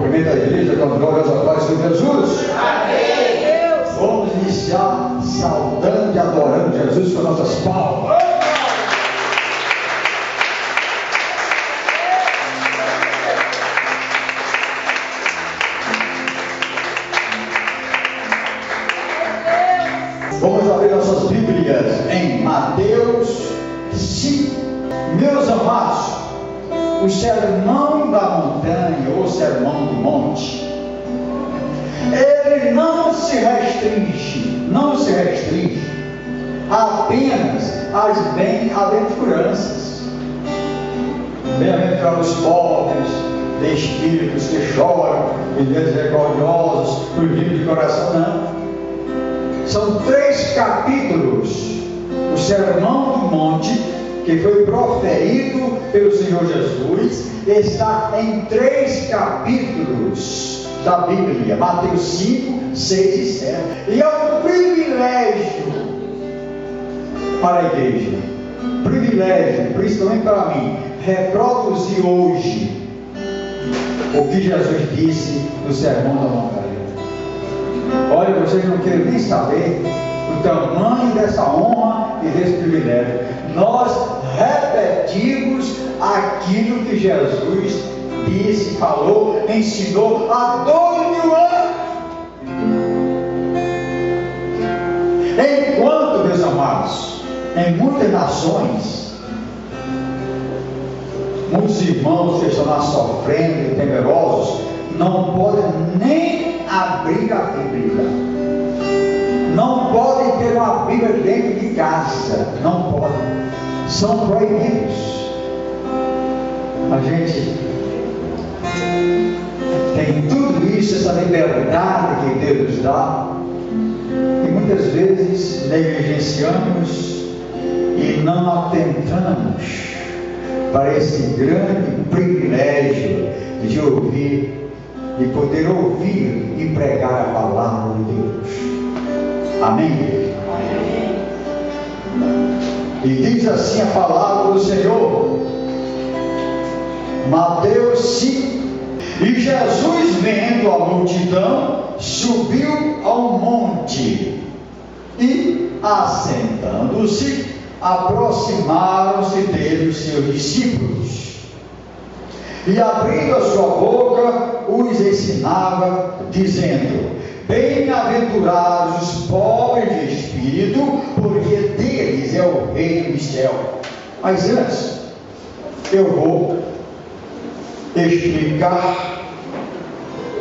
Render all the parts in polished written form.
Cumprimento a igreja com a glória da paz de Jesus. Amém. Vamos iniciar saudando e adorando Jesus com nossas palmas. Vamos abrir nossas Bíblias em Mateus 5. Meus amados, o sermão da montanha ou sermão do monte, ele não se restringe apenas às bem-aventuranças. Bem-aventurados os pobres de espíritos que choram e misericordiosos, proibidos de coração, não. São 3 capítulos do Sermão do Monte que foi proferido pelo Senhor Jesus. Está em 3 capítulos da Bíblia, Mateus 5, 6 e 7. E é um privilégio para a igreja, privilégio, principalmente para mim, reproduzir hoje o que Jesus disse no Sermão da Montanha. Olha, vocês não querem nem saber o tamanho dessa honra e desse privilégio. Nós repetimos aquilo que Jesus disse, falou, ensinou há 2000 anos. Enquanto, meus amados, em muitas nações, muitos irmãos que estão lá sofrendo e temerosos, não podem nem abrir a Bíblia, não podem ter uma Bíblia dentro de casa, não podem, são proibidos. A gente tem tudo isso, essa liberdade que Deus nos dá, e muitas vezes negligenciamos e não atentamos para esse grande privilégio de ouvir, de poder ouvir e pregar a palavra de Deus. Amém? Amém. E diz assim a palavra do Senhor, Mateus 5. E Jesus, vendo a multidão, subiu ao monte, e assentando-se, aproximaram-se dele os seus discípulos. E abrindo a sua boca, os ensinava, dizendo: bem-aventurados os pobres de espírito, porque deles é o reino do céu. Mas antes, eu vou explicar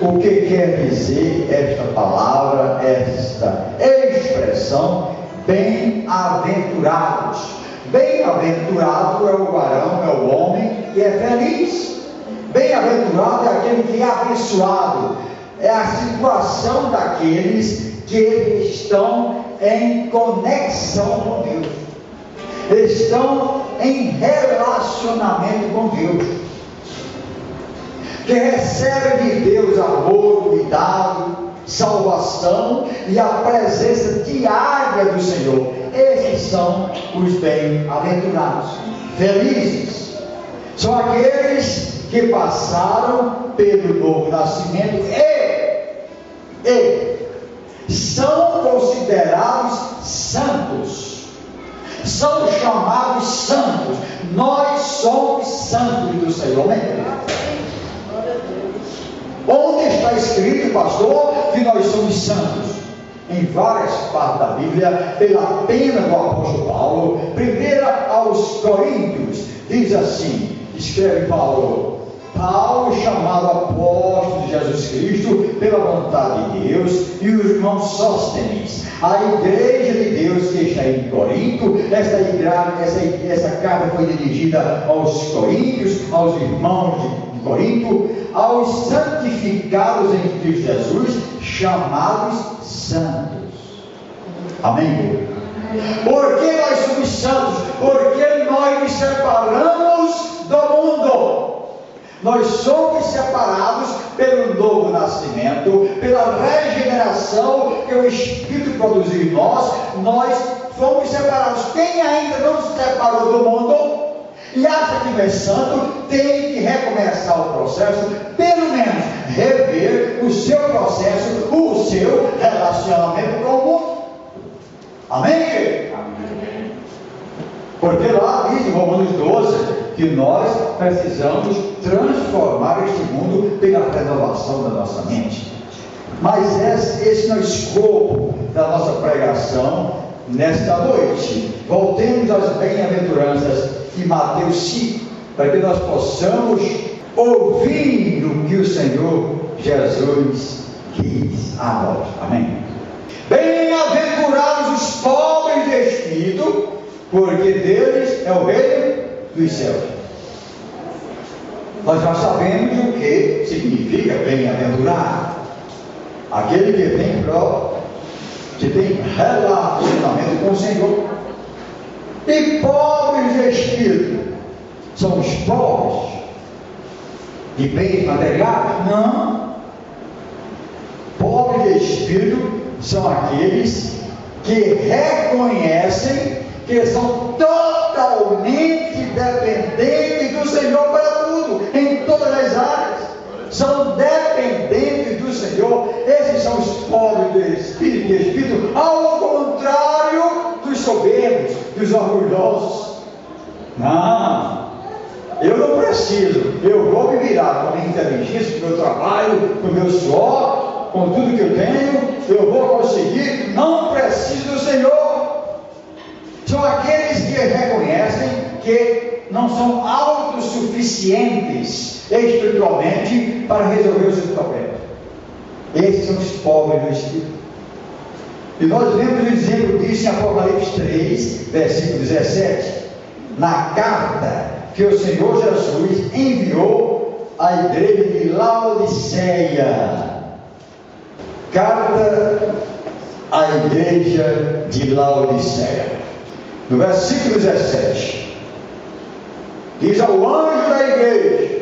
o que quer dizer esta palavra, esta expressão, bem-aventurados. Bem-aventurado é o varão, é o homem que é feliz. Bem-aventurado é aquele que é abençoado. É a situação daqueles que estão em conexão com Deus, estão em relacionamento com Deus, que recebem de Deus amor, cuidado, salvação e a presença diária do Senhor. Esses são os bem-aventurados, felizes. São aqueles que passaram pelo novo nascimento e são considerados santos, são chamados santos. Nós somos santos do Senhor. Onde está escrito, pastor, que nós somos santos? Em várias partes da Bíblia, pela pena do apóstolo Paulo. Primeira aos Coríntios, diz assim, escreve Paulo, chamado apóstolo de Jesus Cristo, pela vontade de Deus, e os irmãos Sóstenes, a igreja de Deus que está em Corinto. Essa carta foi dirigida aos coríntios, aos irmãos de Corinto, aos santificados em Cristo Jesus, chamados santos. Amém? Por que nós somos santos? Porque nós nos separamos do mundo. Nós somos separados pelo novo nascimento, pela regeneração que o Espírito produziu em nós. Nós fomos separados. Quem ainda não se separou do mundo e acha que não é santo, tem que recomeçar o processo, pelo menos seu processo, o seu relacionamento com o mundo. Amém? Amém. Porque lá diz em Romanos 12 que nós precisamos transformar este mundo pela renovação da nossa mente. Mas esse não é o escopo da nossa pregação nesta noite. Voltemos às bem-aventuranças de Mateus 5, para que nós possamos ouvir o que o Senhor Jesus diz a nós. Amém? Bem-aventurados os pobres de espírito, porque deles é o reino dos céus. Nós já sabemos o que significa bem-aventurado. Aquele que tem relacionamento com o Senhor. E pobres de espírito são os pobres de bens materiais? Não. Pobres de espírito são aqueles que reconhecem que são totalmente dependentes do Senhor para tudo, em todas as áreas. São dependentes do Senhor. Esses são os pobres de espírito, ao contrário dos soberbos, dos orgulhosos. Não, eu não preciso, eu vou me virar com a minha inteligência, com o meu trabalho, com o meu suor, com tudo que eu tenho, eu vou conseguir, não preciso do Senhor. São aqueles que reconhecem que não são autossuficientes espiritualmente para resolver os seus problemas. Esses são os pobres do Espírito. E nós vemos o exemplo disso em Apocalipse 3, versículo 17, na carta que o Senhor Jesus enviou à igreja de Laodiceia. Carta à igreja de Laodiceia. No versículo 17, diz ao anjo da igreja: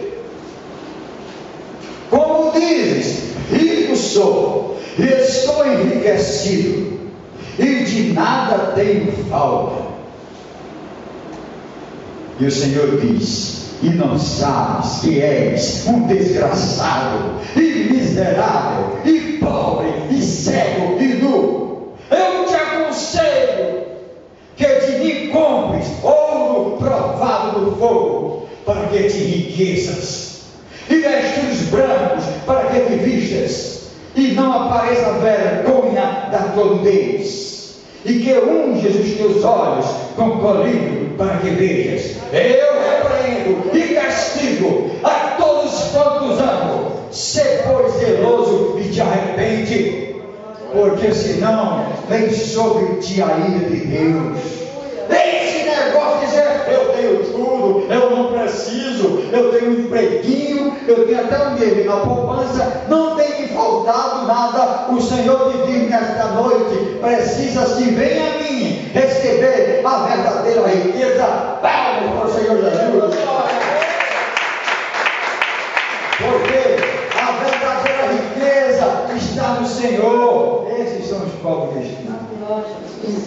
como dizes, rico sou, e estou enriquecido, e de nada tenho falta. E o Senhor diz: e não sabes que és um desgraçado, e miserável, e pobre, e cego, e nu. Eu te aconselho que de mim compres ouro provado no fogo, para que te enriqueças, e vestes brancos para que te vistas, e não apareça a vergonha da tua nudez, e que unges os teus olhos com colírio para que vejas. Eu repreendo e castigo a todos quantos amo. Sê, pois, zeloso e te arrepende, porque senão vem sobre ti a ira de Deus. Esse negócio de dizer: eu tenho tudo, eu não preciso, eu tenho um empreguinho, eu tenho até um dinheiro na poupança, não tem me faltado nada. O Senhor te diz nesta noite: precisa-se, vem a mim receber a verdadeira riqueza. Palmas para o Senhor Jesus. Porque a verdadeira riqueza está no Senhor. Esses são os pobres de espírito.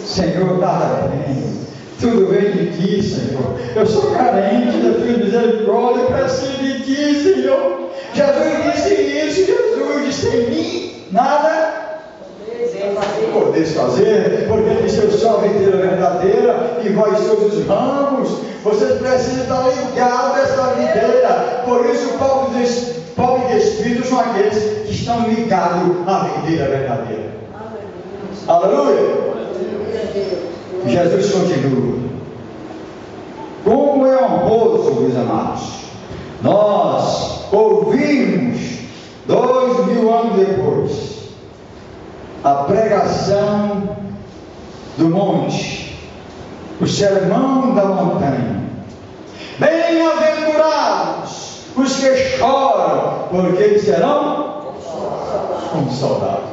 Senhor, nada tem, tudo vem de ti, Senhor. Eu sou carente da tua misericórdia, preciso de ti, Senhor. Jesus disse isso. Jesus disse: em mim nada podeis fazer, porque ele disse: eu sou a videira verdadeira e vós sois os ramos. Vocês precisam estar ligados a essa videira. Por isso, pobres de espírito são aqueles que estão ligados à videira verdadeira. Aleluia. Jesus continua: como é honroso, meus amados, nós ouvimos 2000 anos depois a pregação do monte, o sermão da montanha. Bem-aventurados os que choram, porque eles serão consolados.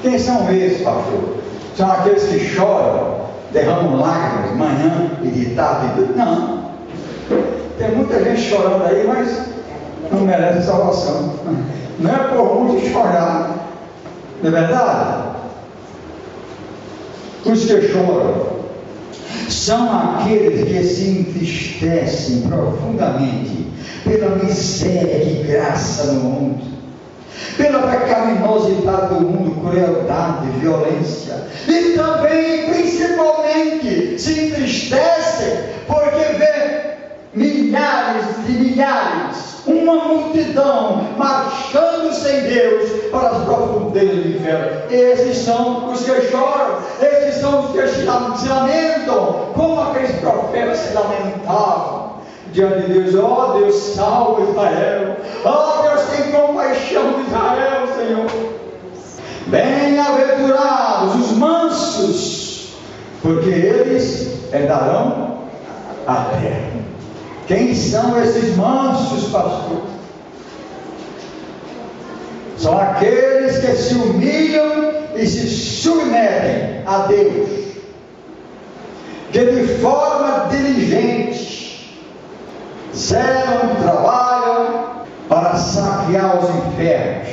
Quem são esses, pastor? São aqueles que choram, derramam lágrimas manhã e de tarde. Não, tem muita gente chorando aí, mas não merece salvação. Não é por muito chorar, não é verdade? Os que choram são aqueles que se entristecem profundamente pela miséria que graça no mundo, pela pecaminosidade resultado do mundo, crueldade, violência. E também, principalmente, se entristecem porque vê milhares e milhares, uma multidão marchando sem Deus para as profundezas do inferno. Esses são os que choram, esses são os que se lamentam, como aqueles profetas se lamentavam diante de Deus. Ó Deus, salva Israel. Ó Deus, tem compaixão de Israel, Senhor. Bem-aventurados os mansos, porque eles herdarão a terra. Quem são esses mansos, pastor? São aqueles que se humilham e se submetem a Deus, que de forma diligente zelam, trabalham para saquear os infernos,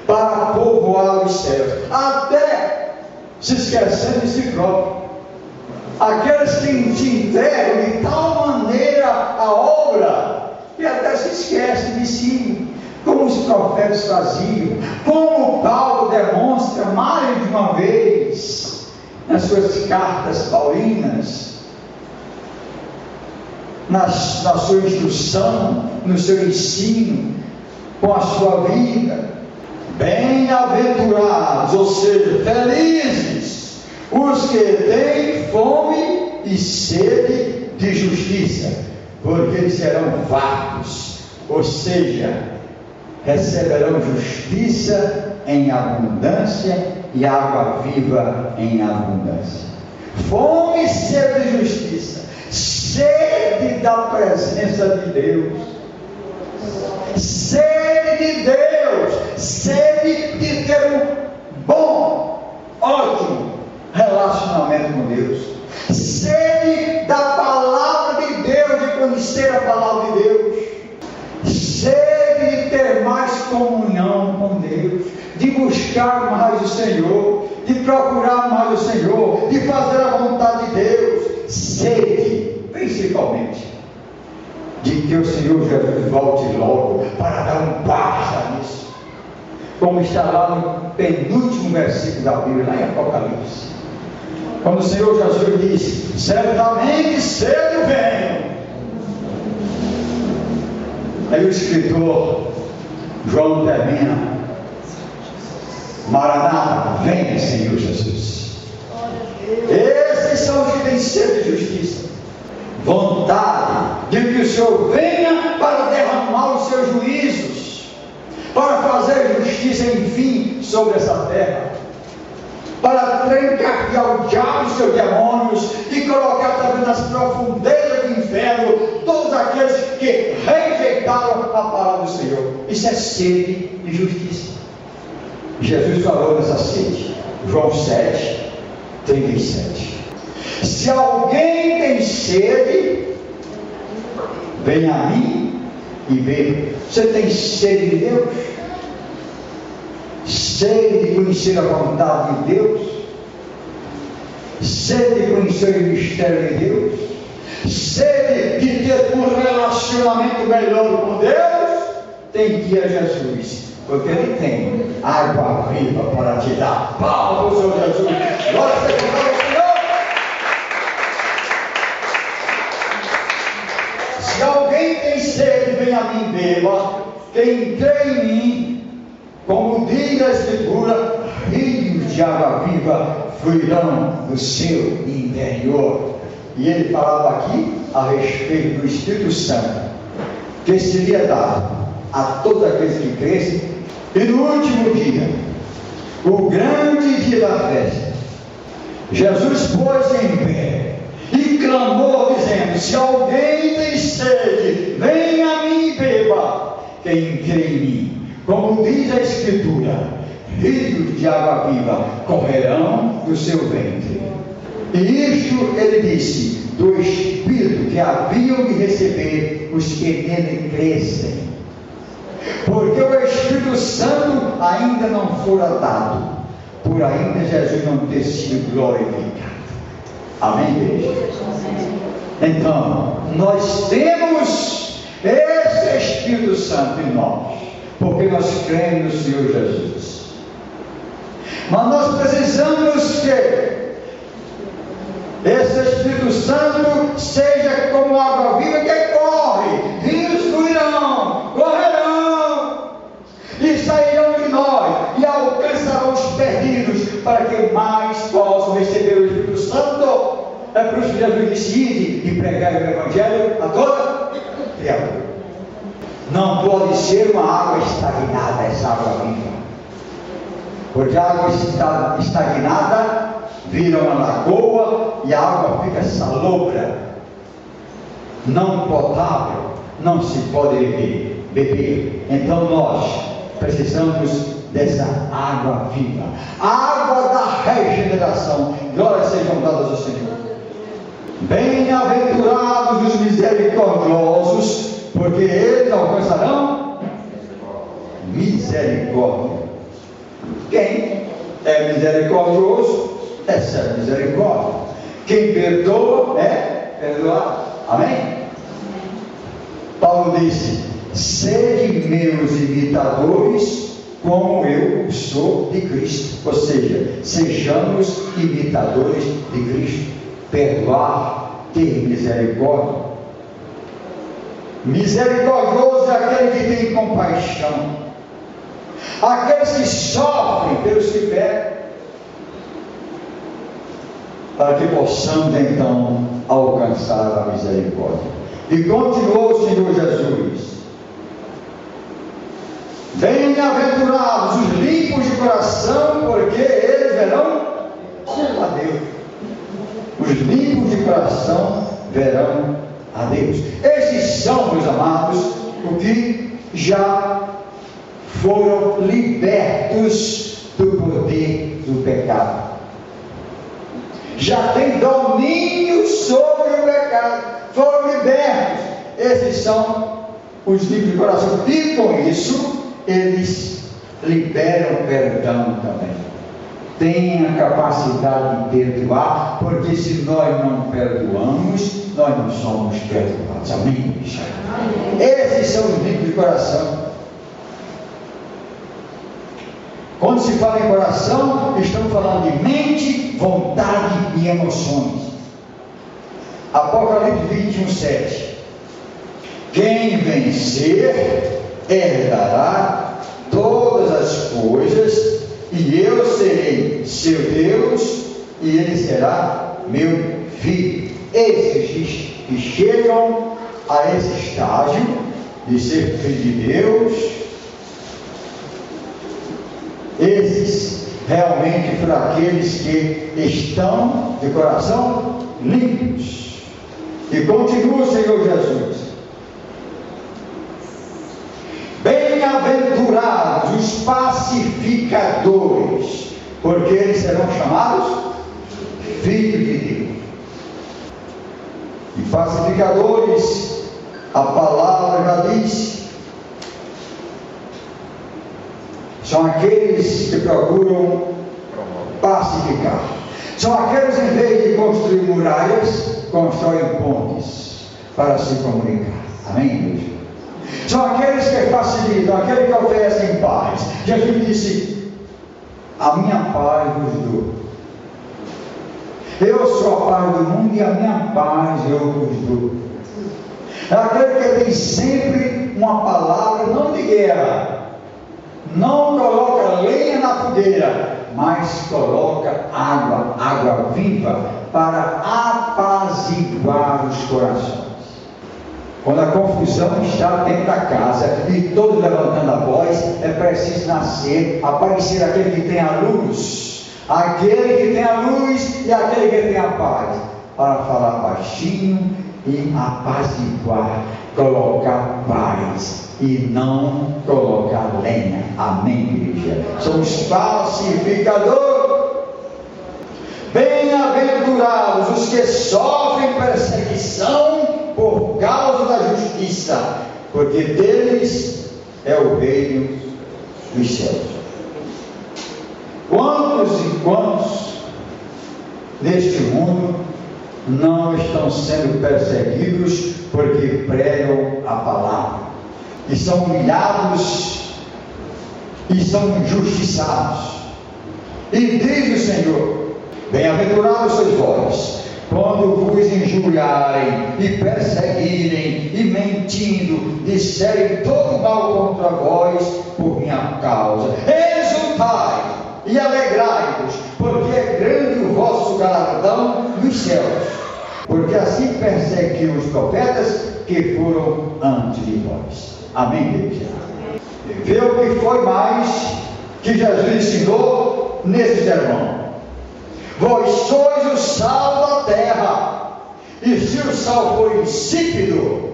para povoar os céus, até se esquecendo de si próprio. Aqueles que se entregam de tal maneira à obra que até se esquecem de si, como os profetas faziam, como Paulo demonstra mais de uma vez nas suas cartas paulinas, na sua instrução, no seu ensino, com a sua vida. Bem-aventurados, ou seja, felizes, os que têm fome e sede de justiça, porque eles serão fartos, ou seja, receberão justiça em abundância e água viva em abundância. Fome e sede de justiça, sede da presença de Deus, sede de Deus, sede de ter um bom, ótimo relacionamento com Deus, sede da palavra de Deus, de conhecer a palavra de Deus, sede de ter mais comunhão com Deus, de buscar mais o Senhor, de procurar mais o Senhor, de fazer a vontade de Deus, sede, principalmente, de que o Senhor Jesus volte logo para dar um basta nisso, como está lá no penúltimo versículo da Bíblia, lá em Apocalipse, quando o Senhor Jesus diz: certamente cedo venho. Aí o escritor João termina: Maranata, vem, Senhor Jesus. Esses são os que têm sede de justiça, vontade de que o Senhor venha para derramar os seus juízos, para fazer justiça, enfim, sobre essa terra, para trancar o diabo e os seus demônios, e colocar também nas profundezas do inferno todos aqueles que rejeitaram a palavra do Senhor. Isso é sede de justiça. Jesus falou dessa sede, João 7, 37. Se alguém tem sede, venha a mim e beba. Você tem sede de Deus? Sede de conhecer a vontade de Deus? Sede de conhecer o mistério de Deus? Sede de ter um relacionamento melhor com Deus? Tem que ir a Jesus, porque Ele tem água viva para te dar. Palmas ao Senhor Jesus. Glória a Deus, Senhor. Se alguém tem sede, venha a mim, beba. Quem crê em mim, como diz a Escritura, rios de água viva fluirão do seu interior. E ele falava aqui a respeito do Espírito Santo, que seria dado a todos aqueles que crescem. E no último dia, o grande dia da festa, Jesus pôs em pé e clamou dizendo: se alguém tem sede, venha a mim e beba. Quem crê em mim, como diz a Escritura, rios de água viva correrão do seu ventre. E isto ele disse do Espírito que haviam de receber os que nele crescem, porque o Espírito Santo ainda não fora dado, por ainda Jesus não ter sido glorificado. Amém, igreja? Então, nós temos esse Espírito Santo em nós, porque nós cremos no Senhor Jesus. Mas nós precisamos que esse Espírito Santo seja como água viva que corre, rios fluirão, correrão e sairão de nós e alcançarão os perdidos, para que mais possam receber o Espírito Santo. É por isso que Jesus disse: ide e pregai o Evangelho a toda criatura. Não pode ser uma água estagnada essa água viva, porque a água estagnada vira uma lagoa e a água fica salobra, não potável, não se pode beber. Então nós precisamos dessa água viva, a água da regeneração. Glórias sejam dadas ao Senhor. Bem-aventurados os misericordiosos, porque eles alcançarão misericórdia. Quem é misericordioso recebe misericórdia. Quem perdoa é perdoado. Amém? Paulo disse: sede meus imitadores, como eu sou de Cristo. Ou seja, sejamos imitadores de Cristo. Perdoar, ter misericórdia. Misericordioso é aquele que tem compaixão, aqueles que sofrem pelos que pecam, para que possamos então alcançar a misericórdia. E continuou o Senhor Jesus: bem-aventurados os limpos de coração, porque eles verão a Deus. Os limpos de coração verão a Deus. Esses são, meus amados, os que já foram libertos do poder do pecado, já têm domínio sobre o pecado, foram libertos. Esses são os limpos de coração, e com isso eles liberam perdão também. Tem a capacidade de perdoar, porque se nós não perdoamos, nós não somos perdoados. Amém? Esses são os limpos de coração. Quando se fala em coração, estamos falando de mente, vontade e emoções. Apocalipse 21:7. Quem vencer herdará todas as coisas, e eu serei seu Deus, e ele será meu filho. Esses que chegam a esse estágio de ser filho de Deus, esses realmente foram aqueles que estão de coração limpos. E continua o Senhor Jesus: bem-aventurados os pacificadores, porque eles serão chamados filhos de Deus. E pacificadores, a palavra já diz, são aqueles que procuram pacificar. São aqueles, em vez de construir muralhas, constroem pontes para se comunicar. Amém, igreja? São aqueles que facilitam, aqueles que oferecem paz. Jesus disse: a minha paz vos dou. Eu sou a paz do mundo e a minha paz eu vos dou. É aquele que tem sempre uma palavra, não de guerra, não coloca lenha na fogueira, mas coloca água viva, para apaziguar os corações. Quando a confusão está dentro da casa e todos levantando a voz, é preciso aparecer aquele que tem a luz, aquele que tem a luz e aquele que tem a paz, para falar baixinho e apaziguar, colocar paz e não colocar lenha. Amém, igreja? Somos pacificadores. Bem-aventurados os que sofrem perseguição por causa da justiça, porque deles é o reino dos céus. Quantos e quantos neste mundo não estão sendo perseguidos porque pregam a palavra, e são humilhados e são injustiçados, E diz o Senhor: bem-aventurados sois vós, quando vos injuriarem e perseguirem e mentindo disserem todo mal contra vós por minha causa. Exultai e alegrai-vos, porque é grande o vosso galardão nos céus, porque assim perseguiu os profetas que foram antes de vós. Amém, igreja? Vê o que foi mais que Jesus ensinou nesse sermão. Vós sois o sal da terra, e se o sal for insípido,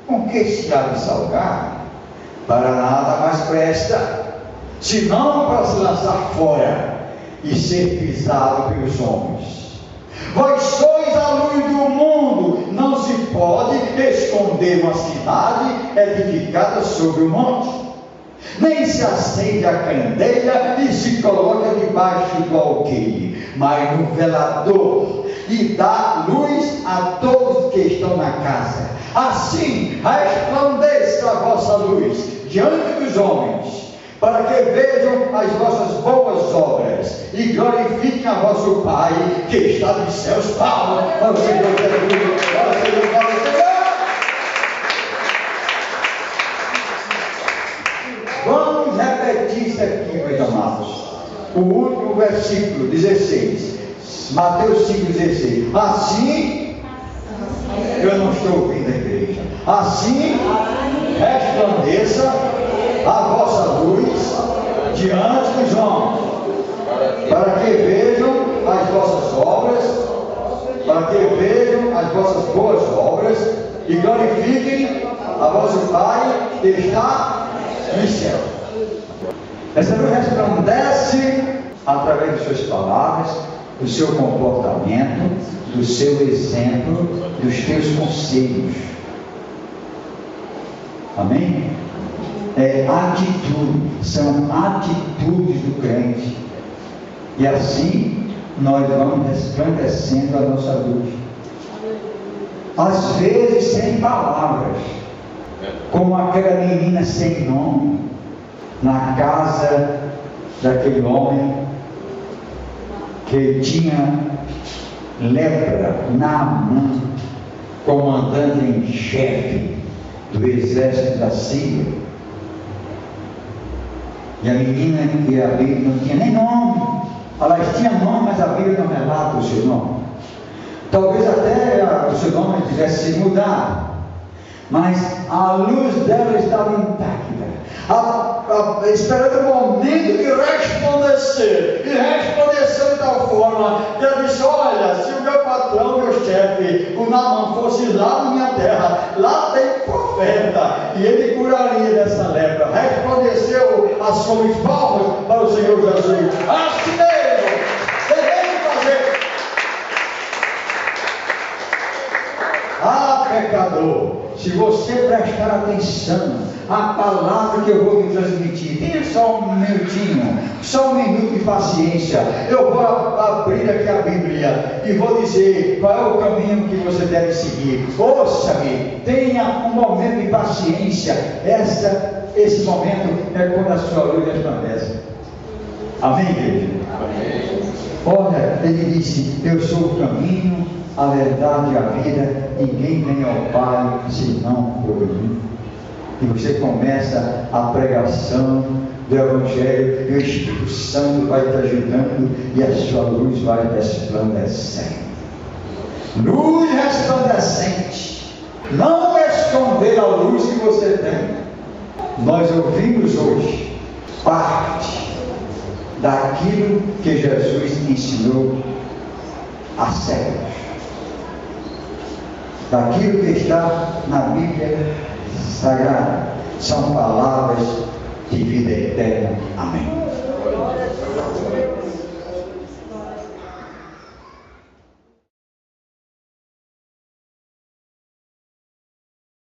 com que se há de salgar? Para nada mais presta, senão para se lançar fora e ser pisado pelos homens. Vós sois a luz do mundo. Não se pode esconder uma cidade edificada sobre o monte, nem se acende a candeia e se coloca debaixo do alqueire, mas no velador, e dá luz a todos que estão na casa. Assim resplandeça a vossa luz diante dos homens, para que vejam as vossas boas obras e glorifiquem a vosso Pai que está nos céus. Palmas para o Senhor Jesus, para o Senhor, para o Senhor. Vamos repetir isso aqui, meus amados. O último versículo 16, Mateus 5,16. Assim, eu não estou ouvindo a igreja. Assim resplandeça a vossa luz diante dos homens, para que vejam as vossas obras, para que vejam as vossas boas obras e glorifiquem a vosso Pai que está no céu. Essa luz resplandece através de suas palavras, do seu comportamento, do seu exemplo, dos teus conselhos. Amém? É atitude, são atitudes do crente, e assim nós vamos resplandecendo a nossa luz, às vezes sem palavras, como aquela menina sem nome na casa daquele homem que tinha lepra, Naamã, comandante em chefe do exército da Síria. E a menina que a Bíblia não tinha nem nome, elas tinham nome, mas a Bíblia não relata o seu nome. Talvez até o seu nome tivesse sido mudado, mas a luz dela estava intacta, esperando o momento de resplandecer, e resplandeceu de tal forma que ela disse: olha, se o meu patrão, meu chefe, o Naamã, fosse lá na minha terra, lá tem profeta, e ele curaria dessa lepra. Resplandeceu as suas palmas para o Senhor Jesus. Assim mesmo, devemos fazer. Ah, pecador, se você prestar atenção à palavra que eu vou me transmitir, tenha só um minutinho, só um minuto de paciência. Eu vou abrir aqui a Bíblia e vou dizer qual é o caminho que você deve seguir. Ouça-me, tenha um momento de paciência. Esse momento é quando a sua luz resplandece. Amém, igreja? Amém. Olha, ele disse: eu sou o caminho, a verdade e a vida, ninguém vem ao Pai senão por mim. E você começa a pregação do Evangelho, e o Espírito Santo vai te ajudando, e a sua luz vai resplandecendo. Luz resplandecente, não esconder a luz que você tem. Nós ouvimos hoje parte daquilo que Jesus ensinou a séculos, daquilo que está na Bíblia Sagrada. São palavras de vida eterna. Amém.